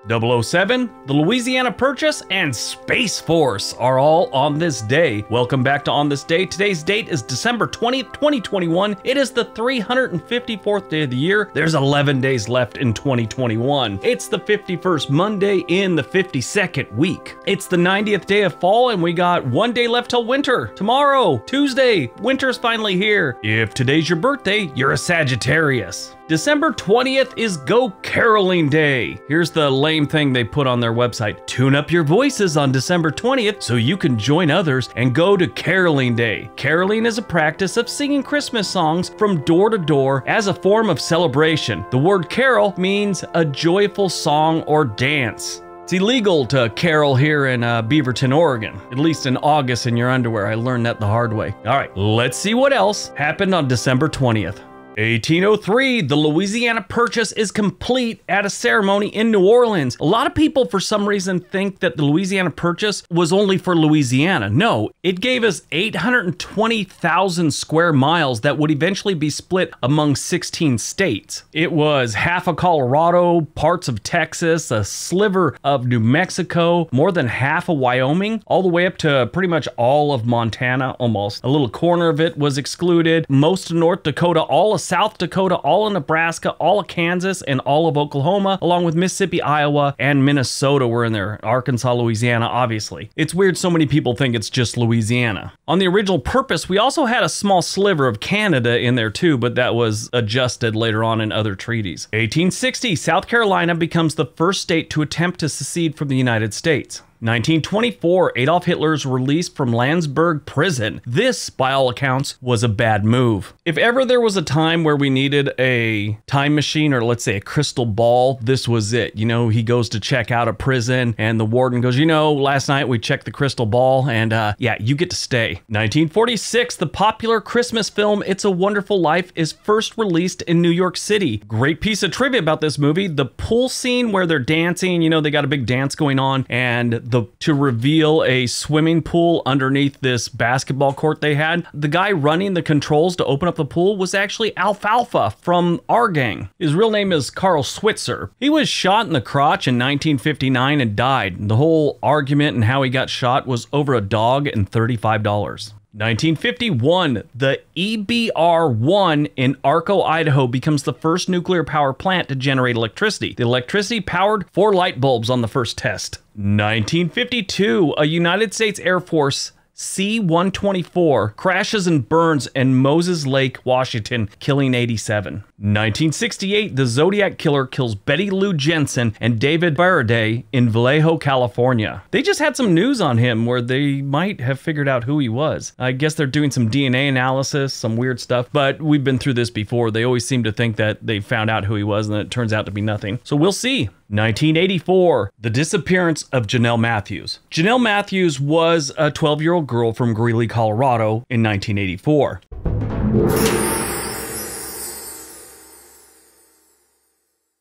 007, the Louisiana Purchase, and Space Force are all on this day. Welcome back to On This Day. Today's date is December 20th, 2021. It is the 354th day of the year. There's 11 days left in 2021. It's the 51st Monday in the 52nd week. It's the 90th day of fall, and we got one day left till winter. Tomorrow, Tuesday, winter's finally here. If today's your birthday, you're a Sagittarius. December 20th is Go Caroling Day. Here's the lame thing they put on their website. Tune up your voices on December 20th so you can join others and go to Caroling Day. Caroling is a practice of singing Christmas songs from door to door as a form of celebration. The word carol means a joyful song or dance. It's illegal to carol here in Beaverton, Oregon, at least in August in your underwear. I learned that the hard way. All right, let's see what else happened on December 20th. 1803, the Louisiana Purchase is complete at a ceremony in New Orleans. A lot of people, for some reason, think that the Louisiana Purchase was only for Louisiana. No, it gave us 820,000 square miles that would eventually be split among 16 states. It was half of Colorado, parts of Texas, a sliver of New Mexico, more than half of Wyoming, all the way up to pretty much all of Montana, almost. A little corner of it was excluded, most of North Dakota, all of South Dakota, all of Nebraska, all of Kansas, and all of Oklahoma, along with Mississippi, Iowa, and Minnesota were in there. Arkansas, Louisiana, obviously. It's weird so many people think it's just Louisiana. On the original purpose, we also had a small sliver of Canada in there too, but that was adjusted later on in other treaties. 1860, South Carolina becomes the first state to attempt to secede from the United States. 1924, Adolf Hitler is released from Landsberg prison. This, by all accounts, was a bad move. If ever there was a time where we needed a time machine, or let's say a crystal ball, this was it. You know, he goes to check out of prison and the warden goes, you know, last night we checked the crystal ball and yeah, you get to stay. 1946, the popular Christmas film It's a Wonderful Life is first released in New York City. Great piece of trivia about this movie, the pool scene where they're dancing, you know, they got a big dance going on, and to reveal a swimming pool underneath this basketball court they had. The guy running the controls to open up the pool was actually Alfalfa from our gang. His real name is Carl Switzer. He was shot in the crotch in 1959 and died. The whole argument and how he got shot was over a dog and $35. 1951, the EBR-1 in Arco, Idaho becomes the first nuclear power plant to generate electricity. The electricity powered 4 light bulbs on the first test. 1952, a United States Air Force C-124 crashes and burns in Moses Lake, Washington, killing 87. 1968, the Zodiac Killer kills Betty Lou Jensen and David Faraday in Vallejo, California. They just had some news on him where they might have figured out who he was. I guess they're doing some DNA analysis, some weird stuff, but we've been through this before. They always seem to think that they found out who he was and then it turns out to be nothing. So we'll see. 1984, the disappearance of Janelle Matthews. Janelle Matthews was a 12-year-old girl from Greeley, Colorado in 1984.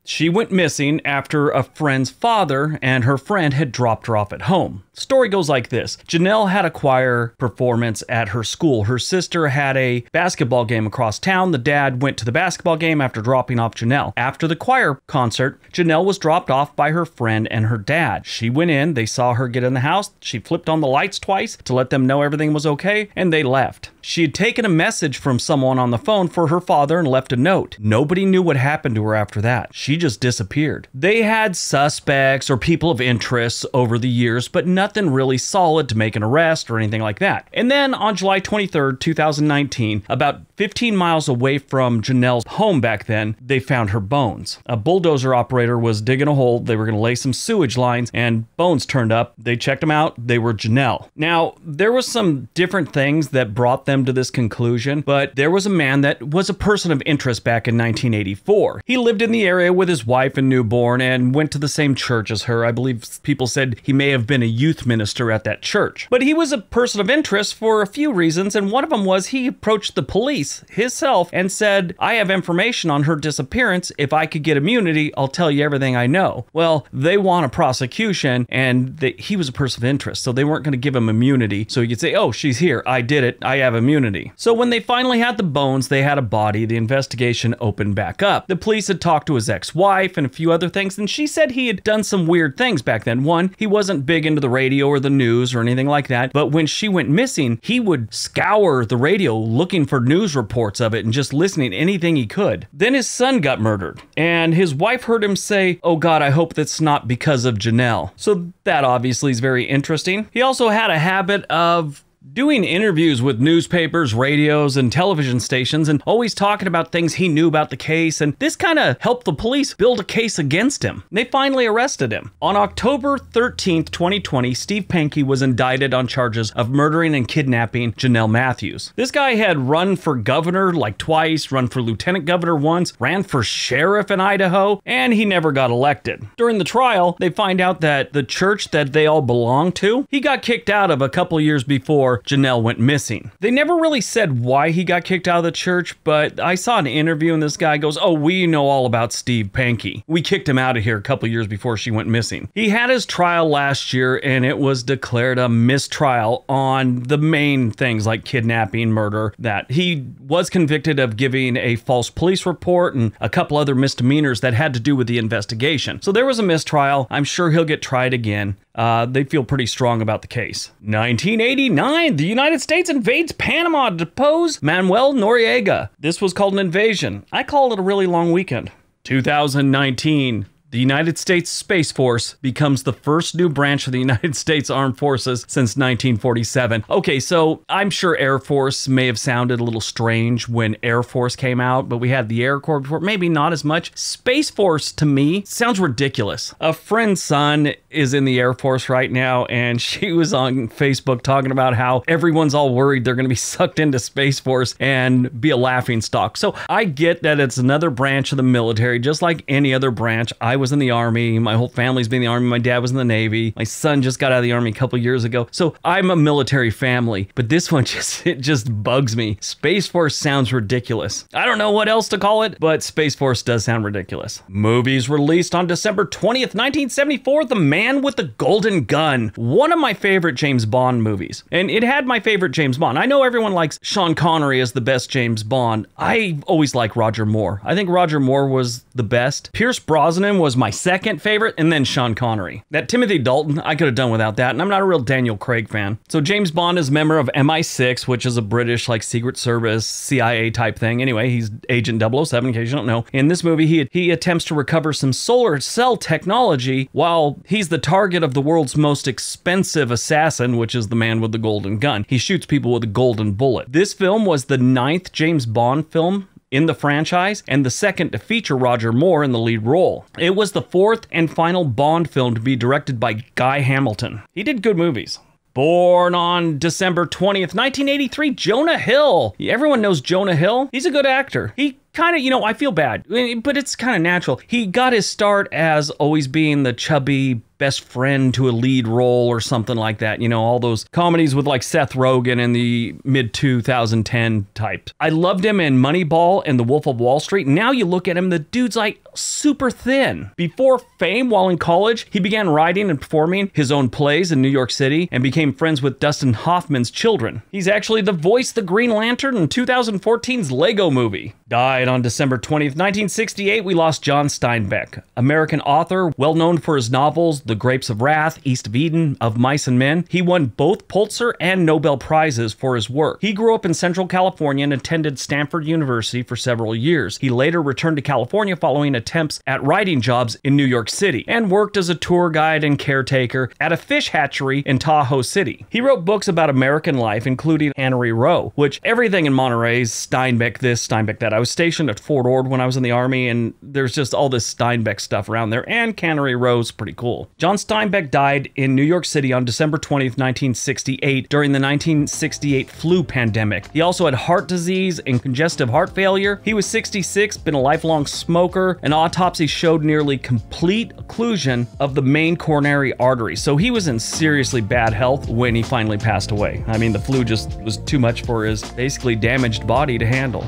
She went missing after a friend's father and her friend had dropped her off at home. Story goes like this. Janelle had a choir performance at her school. Her sister had a basketball game across town. The dad went to the basketball game after dropping off Janelle. After the choir concert, Janelle was dropped off by her friend and her dad. She went in, they saw her get in the house, she flipped on the lights twice to let them know everything was okay, and they left. She had taken a message from someone on the phone for her father and left a note. Nobody knew what happened to her after that. She just disappeared. They had suspects or people of interest over the years, but nothing really solid to make an arrest or anything like that. And then on July 23rd, 2019, about 15 miles away from Janelle's home back then, they found her bones. A bulldozer operator was digging a hole. They were going to lay some sewage lines and bones turned up. They checked them out. They were Janelle. Now, there was some different things that brought them to this conclusion, but there was a man that was a person of interest back in 1984. He lived in the area with his wife and newborn and went to the same church as her. I believe people said he may have been a youth minister at that church. But he was a person of interest for a few reasons, and one of them was he approached the police himself and said, I have information on her disappearance. If I could get immunity, I'll tell you everything I know. Well, they want a prosecution, and he was a person of interest, so they weren't going to give him immunity. So you could say, oh, she's here. I did it. I have immunity. So when they finally had the bones, they had a body, the investigation opened back up. The police had talked to his ex-wife and a few other things, and she said he had done some weird things back then. One, he wasn't big into the radio or the news or anything like that, but when she went missing, he would scour the radio looking for news reports of it and just listening to anything he could. Then his son got murdered, and his wife heard him say, "Oh God, I hope that's not because of Janelle." So that obviously is very interesting. He also had a habit of doing interviews with newspapers, radios, and television stations, and always talking about things he knew about the case, and this kind of helped the police build a case against him. They finally arrested him. On October 13th, 2020, Steve Pankey was indicted on charges of murdering and kidnapping Janelle Matthews. This guy had run for governor like twice, run for lieutenant governor once, ran for sheriff in Idaho, and he never got elected. During the trial, they find out that the church that they all belonged to, he got kicked out of a couple years before Janelle went missing. They never really said why he got kicked out of the church, but I saw an interview and this guy goes, "Oh, we know all about Steve Pankey. We kicked him out of here a couple years before she went missing." He had his trial last year and it was declared a mistrial on the main things like kidnapping, murder, that he was convicted of giving a false police report and a couple other misdemeanors that had to do with the investigation. So there was a mistrial. I'm sure he'll get tried again. They feel pretty strong about the case. 1989, the United States invades Panama to depose Manuel Noriega. This was called an invasion. I call it a really long weekend. 2019. The United States Space Force becomes the first new branch of the United States Armed Forces since 1947. Okay, so I'm sure Air Force may have sounded a little strange when Air Force came out, but we had the Air Corps before, maybe not as much. Space Force, to me, sounds ridiculous. A friend's son is in the Air Force right now, and she was on Facebook talking about how everyone's all worried they're going to be sucked into Space Force and be a laughingstock. So I get that it's another branch of the military, just like any other branch. I was in the Army. My whole family's been in the Army. My dad was in the Navy. My son just got out of the Army a couple years ago. So I'm a military family, but this one just bugs me. Space Force sounds ridiculous. I don't know what else to call it, but Space Force does sound ridiculous. Movies released on December 20th, 1974, The Man with the Golden Gun. One of my favorite James Bond movies. And it had my favorite James Bond. I know everyone likes Sean Connery as the best James Bond. I always like Roger Moore. I think Roger Moore was the best. Pierce Brosnan was my second favorite, and then Sean Connery. That Timothy Dalton, I could have done without that, and I'm not a real Daniel Craig fan. So James Bond is a member of MI6, which is a British, like, Secret Service, CIA type thing. Anyway, he's Agent 007, in case you don't know. In this movie, he attempts to recover some solar cell technology while he's the target of the world's most expensive assassin, which is the man with the golden gun. He shoots people with a golden bullet. This film was the 9th James Bond film in the franchise, and the second to feature Roger Moore in the lead role. It was the 4th and final Bond film to be directed by Guy Hamilton. He did good movies. Born on December 20th, 1983, Jonah Hill. Everyone knows Jonah Hill. He's a good actor. He kind of, you know, I feel bad, but it's kind of natural. He got his start as always being the chubby best friend to a lead role or something like that. You know, all those comedies with like Seth Rogen in the mid-2010 type. I loved him in Moneyball and The Wolf of Wall Street. Now you look at him, the dude's like super thin. Before fame, while in college, he began writing and performing his own plays in New York City and became friends with Dustin Hoffman's children. He's actually the voice of the Green Lantern in 2014's Lego Movie. Died on December 20th, 1968, we lost John Steinbeck, American author, well known for his novels The Grapes of Wrath, East of Eden, Of Mice and Men. He won both Pulitzer and Nobel Prizes for his work. He grew up in Central California and attended Stanford University for several years. He later returned to California following attempts at writing jobs in New York City and worked as a tour guide and caretaker at a fish hatchery in Tahoe City. He wrote books about American life, including Cannery Row, which everything in Monterey's Steinbeck this, Steinbeck that. I was stationed at Fort Ord when I was in the Army, and there's just all this Steinbeck stuff around there, and Cannery Row's pretty cool. John Steinbeck died in New York City on December 20th, 1968, during the 1968 flu pandemic. He also had heart disease and congestive heart failure. He was 66, been a lifelong smoker. An autopsy showed nearly complete occlusion of the main coronary artery, so he was in seriously bad health when he finally passed away. I mean, the flu just was too much for his basically damaged body to handle.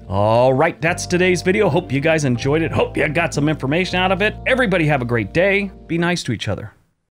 All right, that's today's video. Hope you guys enjoyed it. Hope you got some information out of it. Everybody have a great day. Be nice to each other.